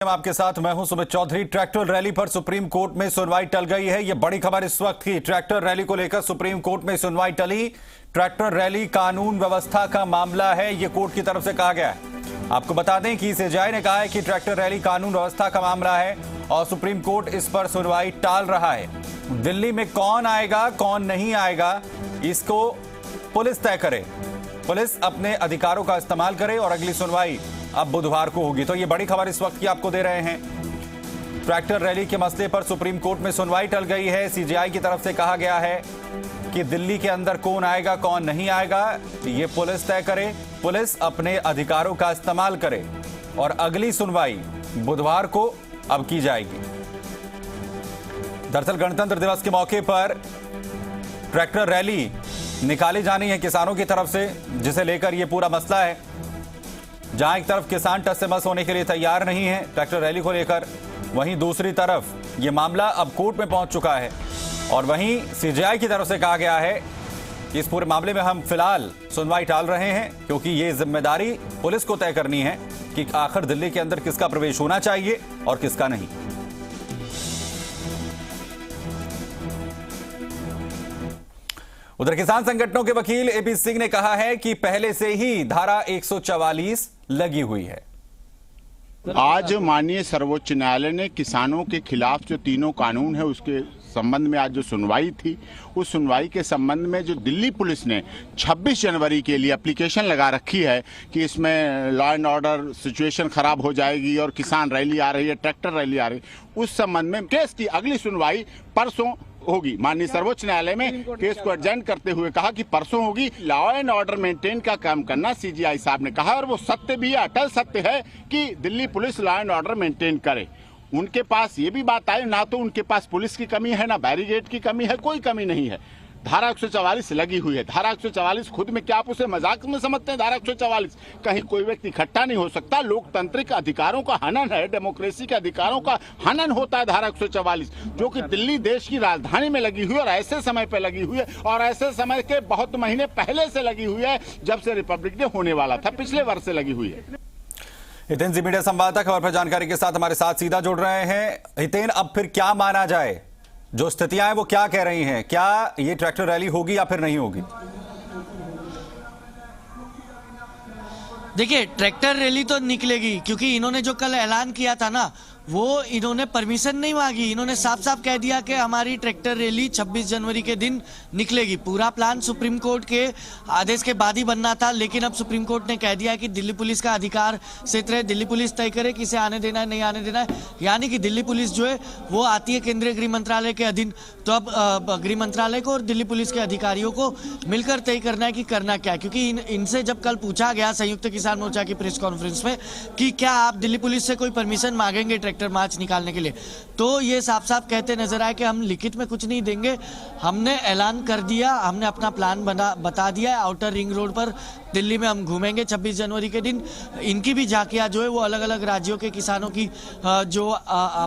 आपके साथ मैं हूं सुमित चौधरी। ट्रैक्टर रैली पर सुप्रीम कोर्ट में सुनवाई टल गई है। यह बड़ी खबर इस वक्त की। ट्रैक्टर रैली को लेकर सुप्रीम कोर्ट में सुनवाई टली। ट्रैक्टर रैली कानून व्यवस्था का मामला है, यह कोर्ट की तरफ से कहा गया है। आपको बता दें कि सीजेआई ने कहा है कि ट्रैक्टर रैली कानून व्यवस्था का मामला है और सुप्रीम कोर्ट इस पर सुनवाई टाल रहा है। दिल्ली में कौन आएगा कौन नहीं आएगा इसको पुलिस तय करे, पुलिस अपने अधिकारों का इस्तेमाल करे और अगली सुनवाई अब बुधवार को होगी। तो ये बड़ी खबर इस वक्त की आपको दे रहे हैं। ट्रैक्टर रैली के मसले पर सुप्रीम कोर्ट में सुनवाई टल गई है। सीजेआई की तरफ से कहा गया है कि दिल्ली के अंदर कौन आएगा कौन नहीं आएगा ये पुलिस तय करे, पुलिस अपने अधिकारों का इस्तेमाल करे और अगली सुनवाई बुधवार को अब की जाएगी। दरअसल गणतंत्र दिवस के मौके पर ट्रैक्टर रैली निकाली जानी है किसानों की तरफ से, जिसे लेकर यह पूरा मसला है। जहां एक तरफ किसान टस से मस होने के लिए तैयार नहीं है ट्रैक्टर रैली को लेकर, वहीं दूसरी तरफ यह मामला अब कोर्ट में पहुंच चुका है और वहीं सीजेआई की तरफ से कहा गया है कि इस पूरे मामले में हम फिलहाल सुनवाई टाल रहे हैं क्योंकि ये जिम्मेदारी पुलिस को तय करनी है कि आखिर दिल्ली के अंदर किसका प्रवेश होना चाहिए और किसका नहीं। उधर किसान संगठनों के वकील एपी सिंह ने कहा है कि पहले से ही धारा 144 लगी हुई है। आज माननीय सर्वोच्च न्यायालय ने किसानों के खिलाफ जो तीनों कानून है उसके संबंध में आज जो सुनवाई थी, उस सुनवाई के संबंध में जो दिल्ली पुलिस ने 26 जनवरी के लिए एप्लीकेशन लगा रखी है कि इसमें लॉ एंड ऑर्डर सिचुएशन खराब हो जाएगी और किसान रैली आ रही है, ट्रैक्टर रैली आ रही है, उस संबंध में केस की अगली सुनवाई परसों होगी। माननीय सर्वोच्च न्यायालय में केस को एडजर्न करते हुए कहा कि परसों होगी। लॉ एंड ऑर्डर मेंटेन का काम करना सीजेआई साहब ने कहा और वो सत्य भी है, अटल सत्य है कि Delhi police law and order maintain करे। उनके पास ये भी बात आई, ना तो उनके पास पुलिस की कमी है ना बैरिकेड की कमी है, कोई कमी नहीं है। धारा 144 लगी हुई है। धारा 144 खुद में क्या आप उसे मजाक में समझते हैं? धारा 144 कहीं कोई व्यक्ति इकट्ठा नहीं हो सकता। लोकतांत्रिक अधिकारों का हनन है, डेमोक्रेसी के अधिकारों का हनन होता है। धारा 144 जो कि दिल्ली देश की राजधानी में लगी हुई है और ऐसे समय पे लगी हुई है और ऐसे समय के बहुत महीने पहले से लगी हुई है जब से रिपब्लिक डे होने वाला था, पिछले वर्ष से लगी हुई है। हितेन जी मीडिया संवाददाता खबर पर जानकारी के साथ हमारे साथ सीधा जुड़ रहे हैं। हितेन, अब फिर क्या माना जाए, जो स्थितियां हैं वो क्या कह रही हैं? क्या ये ट्रैक्टर रैली होगी या फिर नहीं होगी? देखिए, ट्रैक्टर रैली तो निकलेगी क्योंकि इन्होंने जो कल ऐलान किया था ना, वो इन्होंने परमिशन नहीं मांगी। इन्होंने साफ साफ कह दिया कि हमारी ट्रैक्टर रैली 26 जनवरी के दिन निकलेगी। पूरा प्लान सुप्रीम कोर्ट के आदेश के बाद ही बनना था, लेकिन अब सुप्रीम कोर्ट ने कह दिया कि दिल्ली पुलिस का अधिकार क्षेत्र है, दिल्ली पुलिस तय करे किसे आने देना है नहीं आने देना है। यानी कि दिल्ली पुलिस जो है वो आती है केंद्रीय गृह मंत्रालय के अधीन। तो अब गृह मंत्रालय को और दिल्ली पुलिस के अधिकारियों को मिलकर तय करना है कि करना क्या है। क्योंकि इनसे जब कल पूछा गया संयुक्त किसान मोर्चा की प्रेस कॉन्फ्रेंस में कि क्या आप दिल्ली पुलिस से कोई परमिशन मांगेंगे ट्रैक्टर मार्च निकालने के लिए, तो ये साफ साफ कहते नजर आए कि हम लिखित में कुछ नहीं देंगे, हमने ऐलान कर दिया, हमने अपना प्लान बता दिया है। आउटर रिंग रोड पर दिल्ली में हम घूमेंगे 26 जनवरी के दिन। इनकी भी झांकियां जो है वो अलग अलग राज्यों के किसानों की जो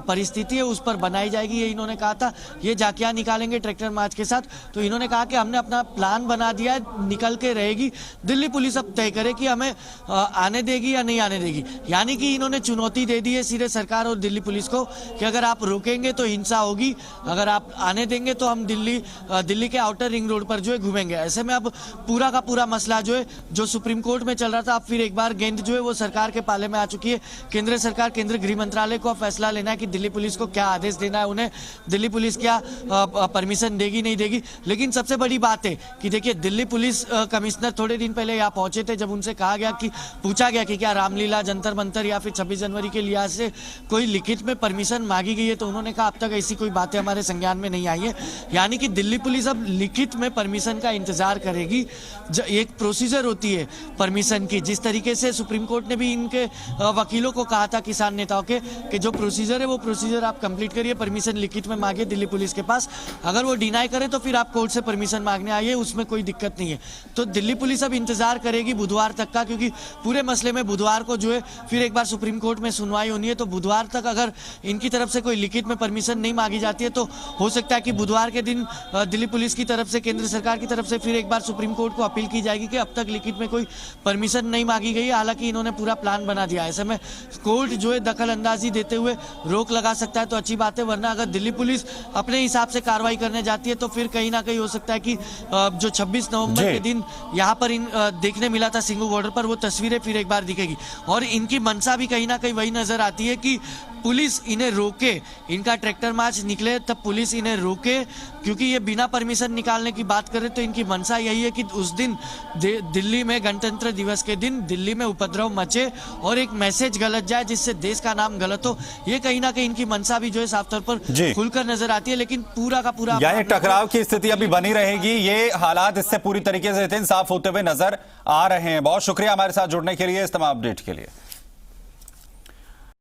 परिस्थिति है उस पर बनाई जाएगी, ये इन्होंने कहा था। ये झांकियां निकालेंगे ट्रैक्टर मार्च के साथ। तो इन्होंने कहा कि हमने अपना प्लान बना दिया है, निकल के रहेगी, दिल्ली पुलिस अब तय करे कि हमें आने देगी या नहीं आने देगी। यानी कि इन्होंने चुनौती दे दी है सीधे सरकार और दिल्ली पुलिस को कि अगर आप रोकेंगे तो हिंसा होगी, अगर आप आने देंगे तो हम दिल्ली के आउटर रिंग रोड पर जो है घूमेंगे। ऐसे में अब पूरा का पूरा मसला जो है जो सुप्रीम कोर्ट में चल रहा था, अब फिर एक बार गेंद जो है वो सरकार के पाले में आ चुकी है। केंद्र सरकार, केंद्रीय गृह मंत्रालय को अब फैसला लेना है कि दिल्ली पुलिस को क्या आदेश देना है, उन्हें दिल्ली पुलिस क्या परमिशन देगी नहीं देगी। लेकिन सबसे बड़ी बात है कि देखिए, दिल्ली पुलिस कमिश्नर थोड़े दिन पहले यहाँ पहुंचे थे। जब उनसे कहा गया कि पूछा गया कि क्या रामलीला, जंतर मंतर या फिर 26 जनवरी के लिहाज से कोई लिखित में परमिशन मांगी गई है, तो उन्होंने कहा अब तक ऐसी कोई बातें हमारे संज्ञान में नहीं आई है। यानी कि दिल्ली पुलिस अब लिखित में परमिशन का इंतजार करेगी। एक प्रोसीजर होती है परमिशन की, जिस तरीके से सुप्रीम कोर्ट ने भी इनके वकीलों को कहा था, किसान नेताओं के, कि जो प्रोसीजर है वो प्रोसीजर आप कंप्लीट करिए, परमिशन लिखित में मांगिए दिल्ली पुलिस के पास। अगर वो डिनाई करे तो फिर आप कोर्ट से परमिशन मांगने आइए, उसमें कोई दिक्कत नहीं है। तो दिल्ली पुलिस अब इंतजार करेगी बुधवार तक का, क्योंकि पूरे मसले में बुधवार को जो है फिर एक बार सुप्रीम कोर्ट में सुनवाई होनी है। तो बुधवार तक अगर इनकी तरफ से कोई लिखित में परमिशन नहीं मांगी जाती है तो हो सकता है कि बुधवार के दिन दिल्ली पुलिस की तरफ से, केंद्र सरकार की तरफ से फिर एक बार सुप्रीम कोर्ट को अपील की जाएगी कि अब तक लिखित में कोई परमिशन नहीं मांगी गई है। हालांकि इन्होंने पूरा प्लान बना दिया है। ऐसे में कोर्ट जो है दखल अंदाजी देते हुए रोक लगा सकता है तो अच्छी बात है, वरना अगर दिल्ली पुलिस अपने हिसाब से कार्रवाई करने जाती है तो फिर कहीं ना कहीं हो सकता है कि जो 26 नवंबर के दिन यहाँ पर देखने मिला था सिंघू बॉर्डर पर, वो तस्वीरें फिर एक बार दिखेगी। और इनकी मंशा भी कहीं ना कहीं वही नजर आती है कि पुलिस इन्हें रोके, इनका ट्रैक्टर मार्च निकले तब पुलिस इन्हें रोके, क्योंकि ये बिना परमिशन निकालने की बात करें तो इनकी मंशा यही है कि उस दिन दिल्ली में गणतंत्र दिवस के दिन दिल्ली में उपद्रव मचे और एक मैसेज गलत जाए जिससे देश का नाम गलत हो। ये कहीं ना कहीं इनकी मंशा भी जो है साफ तौर पर खुलकर नजर आती है। लेकिन पूरा का पूरा यानी टकराव की स्थिति अभी बनी रहेगी, ये हालात इससे पूरी तरीके से साफ होते हुए नजर आ रहे हैं। बहुत शुक्रिया हमारे साथ जुड़ने के लिए, इस तमाम अपडेट के लिए।